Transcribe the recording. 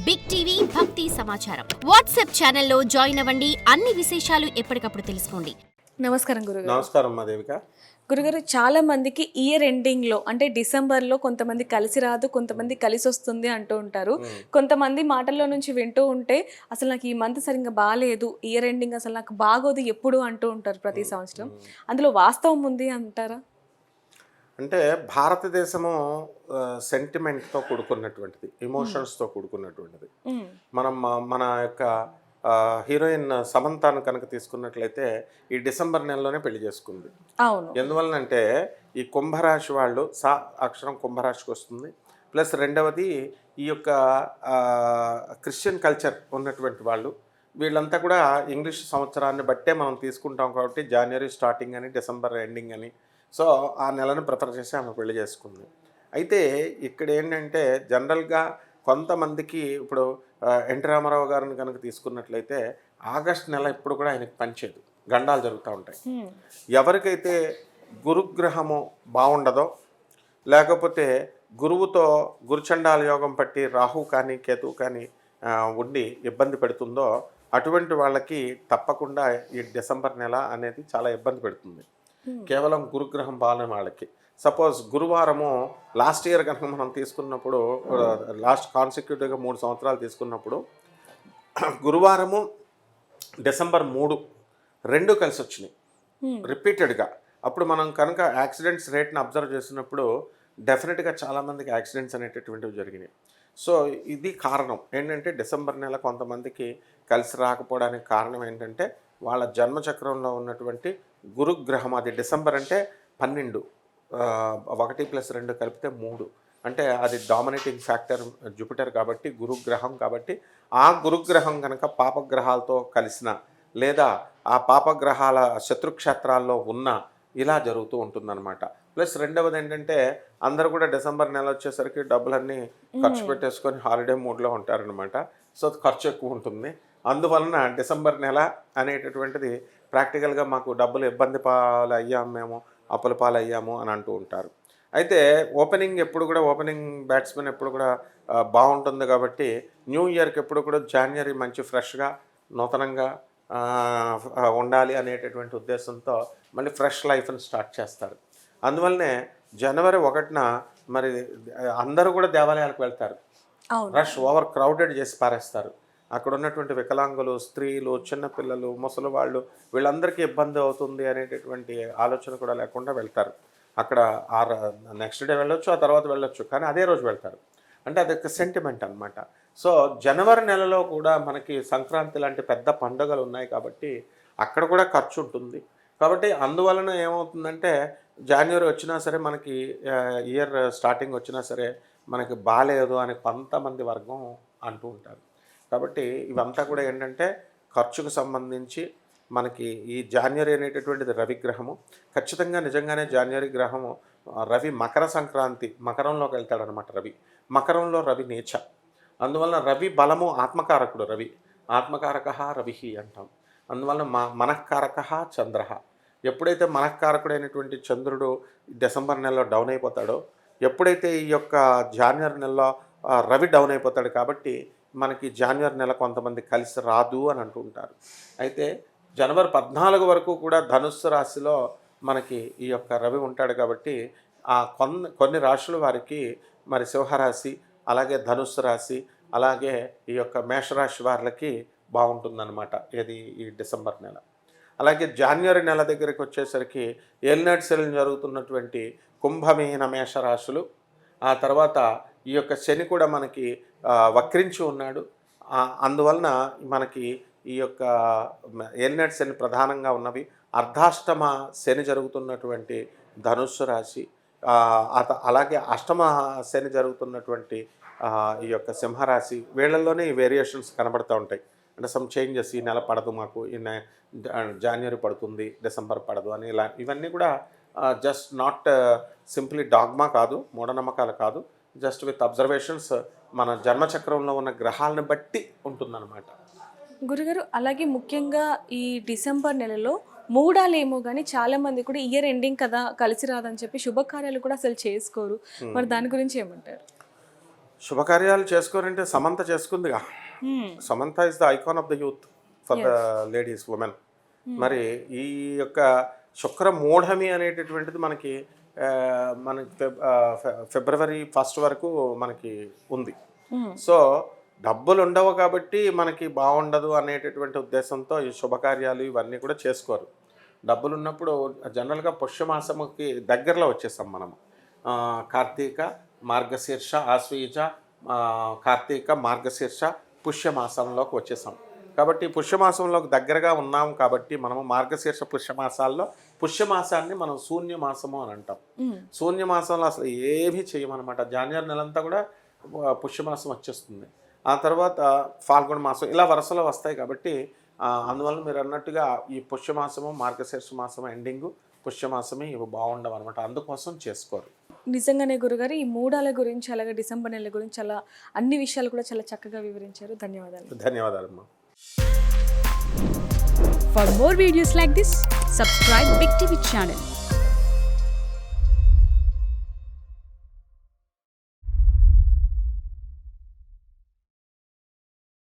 Big TV భక్తి సమాచారం WhatsApp ఛానల్లో జాయిన్ అవ్వండి. అన్ని విశేషాలు ఎప్పటికప్పుడు తెలుసుకోండి. నమస్కారం గురుగారు. నమస్కారం మా దేవిక. గురుగారు, చాలా మందికి ఇయర్ ఎండింగ్లో అంటే డిసెంబర్లో కొంతమంది కలిసి రాదు, కొంతమంది కలిసి వస్తుంది అంటూ ఉంటారు. కొంతమంది మాటల్లో నుంచి వింటూ ఉంటే అసలు నాకు ఈ మంత్ సరిగ్గా బాగాలేదు, ఇయర్ ఎండింగ్ అసలు నాకు బాగోదు ఎప్పుడు అంటూ ఉంటారు ప్రతి సంవత్సరం. అందులో వాస్తవం ఉంది అంటారా? అంటే భారతదేశము సెంటిమెంట్తో కూడుకున్నటువంటిది, ఎమోషన్స్తో కూడుకున్నటువంటిది. మనం మన యొక్క హీరోయిన్ సమంతాను కనుక తీసుకున్నట్లయితే ఈ డిసెంబర్ నెలలోనే పెళ్లి చేసుకుంది. అవును. ఎందువలనంటే ఈ కుంభరాశి వాళ్ళు అక్షరం కుంభరాశికి వస్తుంది. ప్లస్ రెండవది ఈ యొక్క క్రిస్టియన్ కల్చర్ ఉన్నటువంటి వాళ్ళు, వీళ్ళంతా కూడా ఇంగ్లీష్ సంవత్సరాన్ని బట్టే మనం తీసుకుంటాం కాబట్టి జనవరి స్టార్టింగ్ అని, డిసెంబర్ ఎండింగ్ అని, సో ఆ నెలను ప్రిఫర్ చేసి ఆమె పెళ్లి చేసుకుంది. అయితే ఇక్కడ ఏంటంటే జనరల్గా కొంతమందికి ఇప్పుడు ఎన్టీ రామారావు గారిని కనుక తీసుకున్నట్లయితే ఆగస్ట్ నెల ఇప్పుడు కూడా ఆయనకి పనిచేయదు, గండాలు జరుగుతూ ఉంటాయి. ఎవరికైతే గురుగ్రహము బాగుండదో, లేకపోతే గురువుతో గురుచండాల యోగం పట్టి రాహు కానీ కేతు కానీ ఉండి ఇబ్బంది పెడుతుందో అటువంటి వాళ్ళకి తప్పకుండా ఈ డిసెంబర్ నెల అనేది చాలా ఇబ్బంది పెడుతుంది. కేవలం గురుగ్రహం బాగానే వాళ్ళకి. సపోజ్ గురువారము లాస్ట్ ఇయర్ కనుక మనం తీసుకున్నప్పుడు, లాస్ట్ కాన్సిక్యూటివ్గా 3 సంవత్సరాలు తీసుకున్నప్పుడు గురువారము డిసెంబర్ 3 కలిసి వచ్చినాయి రిపీటెడ్గా. అప్పుడు మనం కనుక యాక్సిడెంట్స్ రేట్ని అబ్జర్వ్ చేసినప్పుడు డెఫినెట్గా చాలామందికి యాక్సిడెంట్స్ అనేటటువంటివి జరిగినాయి. సో ఇది కారణం ఏంటంటే డిసెంబర్ నెల కొంతమందికి కలిసి రాకపోవడానికి కారణం ఏంటంటే వాళ్ళ జన్మచక్రంలో ఉన్నటువంటి గురుగ్రహం, అది డిసెంబర్ అంటే 12, 1 + 2 కలిపితే 3, అంటే అది డామినేటింగ్ ఫ్యాక్టర్ జూపిటర్ కాబట్టి, గురుగ్రహం కాబట్టి, ఆ గురుగ్రహం కనుక పాపగ్రహాలతో కలిసిన లేదా ఆ పాపగ్రహాల శత్రుక్షేత్రాల్లో ఉన్న ఇలా జరుగుతూ ఉంటుందన్నమాట. ప్లస్ రెండవది ఏంటంటే అందరూ కూడా డిసెంబర్ నెల వచ్చేసరికి డబ్బులన్నీ ఖర్చు పెట్టేసుకొని హాలిడే మూడ్లో ఉంటారనమాట. సో ఖర్చు ఎక్కువ ఉంటుంది. అందువలన డిసెంబర్ నెల అనేటటువంటిది ప్రాక్టికల్గా మాకు డబ్బులు ఇబ్బంది పాలు అయ్యాము, మేము అప్పుల పాలు అయ్యాము అని అంటూ ఉంటారు. అయితే ఓపెనింగ్ ఎప్పుడు కూడా ఓపెనింగ్ బ్యాట్స్మెన్ ఎప్పుడు కూడా బాగుంటుంది కాబట్టి న్యూ ఇయర్కి ఎప్పుడు కూడా జనవరి మంచి ఫ్రెష్గా నూతనంగా ఉండాలి అనేటటువంటి ఉద్దేశంతో మళ్ళీ ఫ్రెష్ లైఫ్ని స్టార్ట్ చేస్తారు. అందువల్లనే జనవరి 1న మరి అందరూ కూడా దేవాలయాలకు వెళ్తారు. రష్ ఓవర్ క్రౌడెడ్ చేసి పారేస్తారు. అక్కడ ఉన్నటువంటి వికలాంగులు, స్త్రీలు, చిన్నపిల్లలు, ముసలి వాళ్ళు, వీళ్ళందరికీ ఇబ్బంది అవుతుంది అనేటటువంటి ఆలోచన కూడా లేకుండా వెళ్తారు. అక్కడ నెక్స్ట్ డే వెళ్ళొచ్చు, ఆ తర్వాత వెళ్ళొచ్చు, కానీ అదే రోజు వెళ్తారు. అంటే అదొక సెంటిమెంట్ అనమాట. సో జనవరి నెలలో కూడా మనకి సంక్రాంతి లాంటి పెద్ద పండుగలు ఉన్నాయి కాబట్టి అక్కడ కూడా ఖర్చు ఉంటుంది. కాబట్టి అందువలన ఏమవుతుందంటే జనవరి వచ్చినా సరే, మనకి ఇయర్ స్టార్టింగ్ వచ్చినా సరే మనకి బాగాలేదు అని కొంతమంది వర్గం అంటూ ఉంటారు. కాబట్టి ఇవంతా కూడా ఏంటంటే ఖర్చుకు సంబంధించి మనకి ఈ జనవరి అనేటటువంటిది రవిగ్రహము. ఖచ్చితంగా నిజంగానే జనవరి గ్రహము రవి మకర సంక్రాంతి, మకరంలోకి వెళ్తాడనమాట రవి. మకరంలో రవి నీచ. అందువలన రవి బలము ఆత్మకారకుడు. రవి ఆత్మకారక రవి అంటాం. అందువలన మనఃకారక చంద్ర. ఎప్పుడైతే మనఃకారకుడైనటువంటి చంద్రుడు డిసెంబర్ నెలలో డౌన్ అయిపోతాడో, ఎప్పుడైతే ఈ యొక్క జనవరి నెలలో రవి డౌన్ అయిపోతాడు కాబట్టి మనకి జనవరి నెల కొంతమంది కలిసి రాదు అని అంటూ ఉంటారు. అయితే జనవరి 14 వరకు కూడా ధనుస్సు రాశిలో మనకి ఈ యొక్క రవి ఉంటాడు కాబట్టి ఆ కొన్ని రాశుల వారికి మరి సింహరాశి, అలాగే ధనుస్సు రాశి, అలాగే ఈ యొక్క మేషరాశి వారికి బాగుంటుందన్నమాట ఇది ఈ డిసెంబర్ నెల. అలాగే జనవరి నెల దగ్గరికి వచ్చేసరికి ఏలినాటి శని జరుగుతున్నటువంటి కుంభమీన మేషరాశులు, ఆ తర్వాత ఈ యొక్క శని కూడా మనకి వక్రించి ఉన్నాడు. అందువలన మనకి ఈ యొక్క ఏలినాటి శని ప్రధానంగా ఉన్నవి. అర్ధాష్టమ శని జరుగుతున్నటువంటి ధనుస్సు రాశి, అలాగే అష్టమ శని జరుగుతున్నటువంటి ఈ యొక్క సింహరాశి, వీళ్ళల్లోనే ఈ వేరియేషన్స్ కనబడుతూ ఉంటాయి. అంటే సమ్ చేంజెస్, ఈ నెల పడదు మాకు, ఈ జనవరి పడుతుంది, డిసెంబర్ పడదు అని, ఇలా ఇవన్నీ కూడా జస్ట్ నాట్ సింప్లీ డాగ్మా కాదు, మూఢనమ్మకాలు కాదు, జస్ట్ విత్ అబ్జర్వేషన్స్ మన జన్మచక్రంలో ఉన్న గ్రహాలను బట్టి ఉంటుందన్నమాట. గురుగారు, అలాగే ముఖ్యంగా ఈ డిసెంబర్ నెలలో మూడాలేమో కానీ చాలా మంది కూడా ఇయర్ ఎండింగ్ కదా కలిసి రాదని చెప్పి శుభకార్యాలు కూడా అసలు చేసుకోరు. మరి దాని గురించి ఏమంటారు? శుభకార్యాలు చేసుకోరంటే సమంత చేసుకుందిగా. Samantha is the icon of the youth for the ladies women. మరి ఈ యొక్క శుక్ర మూఢమి అనేటటువంటిది మనకి ఫిబ్రవరి 1 వరకు మనకి ఉంది. సో డబ్బులు ఉండవు కాబట్టి మనకి బాగుండదు అనేటటువంటి ఉద్దేశంతో ఈ శుభకార్యాలు ఇవన్నీ కూడా చేసుకోరు. డబ్బులు ఉన్నప్పుడు జనరల్గా పుష్యమాసముకి దగ్గరలో వచ్చేసాం మనము. కార్తీక, మార్గశీర్ష, ఆశ్వయుజ, కార్తీక, మార్గశీర్ష, పుష్యమాసంలోకి వచ్చేసాం. కాబట్టి పుష్యమాసంలోకి దగ్గరగా ఉన్నాం కాబట్టి మనము మార్గశీర్ష పుష్యమాసాల్లో పుష్యమాసాన్ని మనం శూన్యమాసము అని అంటాం. శూన్యమాసంలో అసలు ఏమీ చేయమన్నమాట. జాన్వరి నెలంతా కూడా పుష్యమాసం వచ్చేస్తుంది. ఆ తర్వాత ఫాల్గుణ మాసం ఇలా వరుసలో వస్తాయి. కాబట్టి అందువల్ల మీరు అన్నట్టుగా ఈ పుష్యమాసము, మార్గశీర్ష మాసము ఎండింగు, పుష్యమాసమే ఇవి బాగుండవు అనమాట. అందుకోసం చేసుకోరు. నిజంగానే గురుగారు ఈ మూడాల గురించి అలాగే డిసెంబర్ నెల గురించి అలా అన్ని విషయాలు కూడా చాలా చక్కగా వివరించారు. ధన్యవాదాలు. ధన్యవాదాలమ్మా. For more videos like this, subscribe Big TV channel.